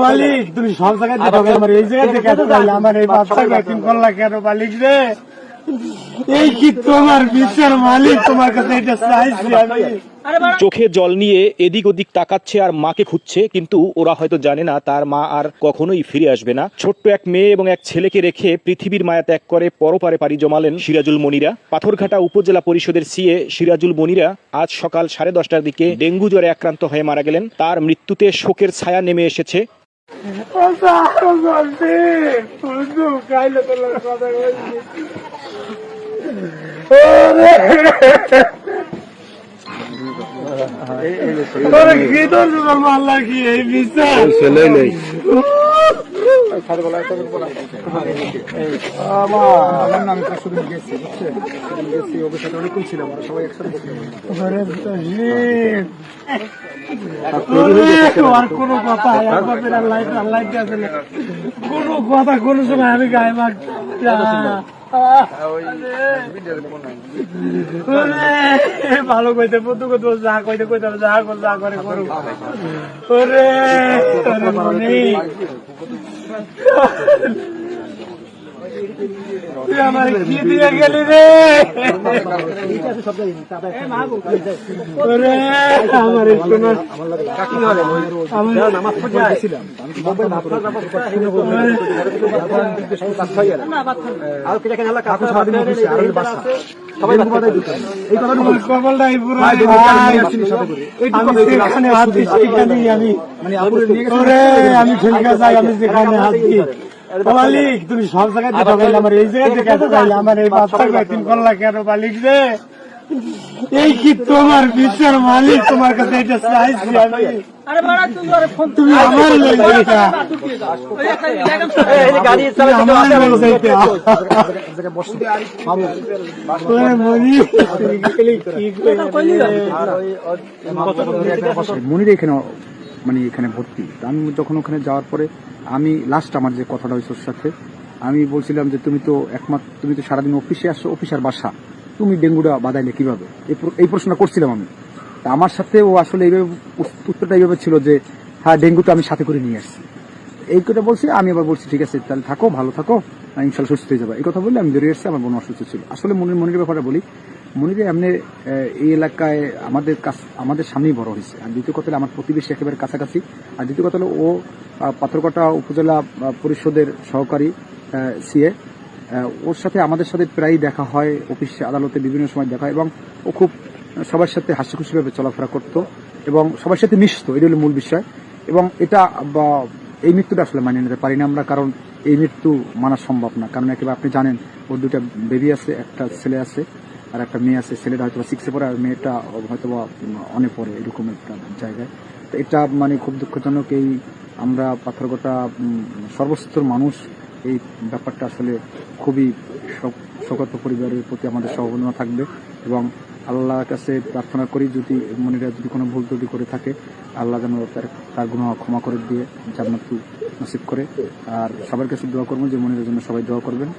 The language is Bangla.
মালিক তুমি সব জায়গায় দেখো, আমার এই জায়গায় দেখে আমার এই বাচ্চাকে একদিন করলা কেন মালিক রে? এই কি তোমার বিচার মালিক? তোমার কাছে এটা চাইছি আমি। চোখে জল নিয়ে এদিক ওদিক তাকাচ্ছে আর মাকে খুঁজছে, কিন্তু ওরা হয়তো জানে না তার মা আর কখনোই ফিরে আসবে না। ছোট্ট এক মেয়ে এবং এক ছেলেকে রেখে পৃথিবীর মায়া ত্যাগ করে পরপারে পাড়ি জমালেন সিরাজুল মনিরা। পাথরঘাটা উপজেলা পরিষদের সিএ সিরাজুল মনিরা আজ সকাল 10:30টার দিকে ডেঙ্গু জ্বরে আক্রান্ত হয়ে মারা গেলেন। তার মৃত্যুতে শোকের ছায়া নেমে এসেছে। আমার নাম সুদিন গেছি, গেছি অবশ্যই অনেকক্ষণ ছিলাম, সবাই একসাথে কোনো কথা কোনো কথা কোনো সময় আমি গায়ে মাগ ভালো কইতে বন্ধু কইতে যা কইতে কইতে যা করে করুক। ওরে তুই আমার কি দিয়ে গেলি রে? আমার আমি ঠেলকা যাই, আমি যেখানে হাত দিই মালিক তুমি সব জায়গায় দেখো, আমার এই জায়গায় দেখে আমার এই বাচ্চাকে একদিন করলা কেন মালিক রে? এই কি তোমার বিচার মালিক? তোমার কাছে এটা চাইছি আমি। তুমি আমার মনির এখানে মানে এখানে ভর্তি। আমি যখন ওখানে যাওয়ার পরে আমি লাস্ট আমার যে কথাটা হয়েছে ওর সাথে, আমি বলছিলাম যে তুমি তো সারাদিন অফিসে আসছো, অফিসার বাসা, তুমি ডেঙ্গুটা বাদাইলে কিভাবে? এই প্রশ্নটা করছিলাম আমি। তা আমার সাথে ও আসলে এইভাবে উত্তরটা এইভাবে ছিল যে হ্যাঁ ডেঙ্গু তো আমি সাথে করে নিয়ে আসছি। এই কথা বলছি, আমি আবার বলছি ঠিক আছে তাহলে থাকো, ভালো থাকো, ইনশাল্লাহ সুস্থ হয়ে যাবে। এই কথা বললে আমি বেরিয়ে এসেছি। আমার বোন অসুস্থ ছিল। আসলে মনিরের ব্যাপারটা বলি, মনিরে এমনি এই এলাকায় আমাদের সামনেই বড় হয়েছে। আর দ্বিতীয় কথা হলো আমার প্রতিবেশী একেবারে কাছাকাছি। আর দ্বিতীয় কথা হলো ও পাথরঘাটা উপজেলা পরিষদের সহকারী সিএ। ওর সাথে আমাদের সাথে প্রায়ই দেখা হয়, অফিসে আদালতে বিভিন্ন সময় দেখা হয়, এবং ও খুব সবার সাথে হাসি খুশিভাবে চলাফেরা করতো এবং সবার সাথে মিশতো। এটা হলো মূল বিষয়। এবং এটা এই মৃত্যুটা আসলে মানিয়ে নিতে পারি না আমরা, কারণ এই মৃত্যু মানা সম্ভব না। কারণ একেবারে আপনি জানেন ওর দুটা বেবি আছে, একটা ছেলে আছে আর একটা মেয়ে আছে। ছেলেটা হয়তো 6-এ পড়ে আর মেয়েটা হয়তো অনেক পড়ে, এরকম একটা জায়গায়। তো এটা মানে খুব দুঃখজনক। এই আমরা পাথরঘাটা সর্বস্তর মানুষ এই ব্যাপারটা আসলে খুবই শোকার্ত পরিবারের প্রতি আমাদের সহমর্মিতা থাকবে এবং আল্লাহর কাছে প্রার্থনা করি যদি মনিরা যদি কোনো ভুল ত্রুটি করে থাকে, আল্লাহ যেন তার গুনাহ ক্ষমা করে দিয়ে জান্নাত নসিব করে। আর সবার কাছে দোয়া করবো যে মনিরের জন্য সবাই দোয়া করবেন।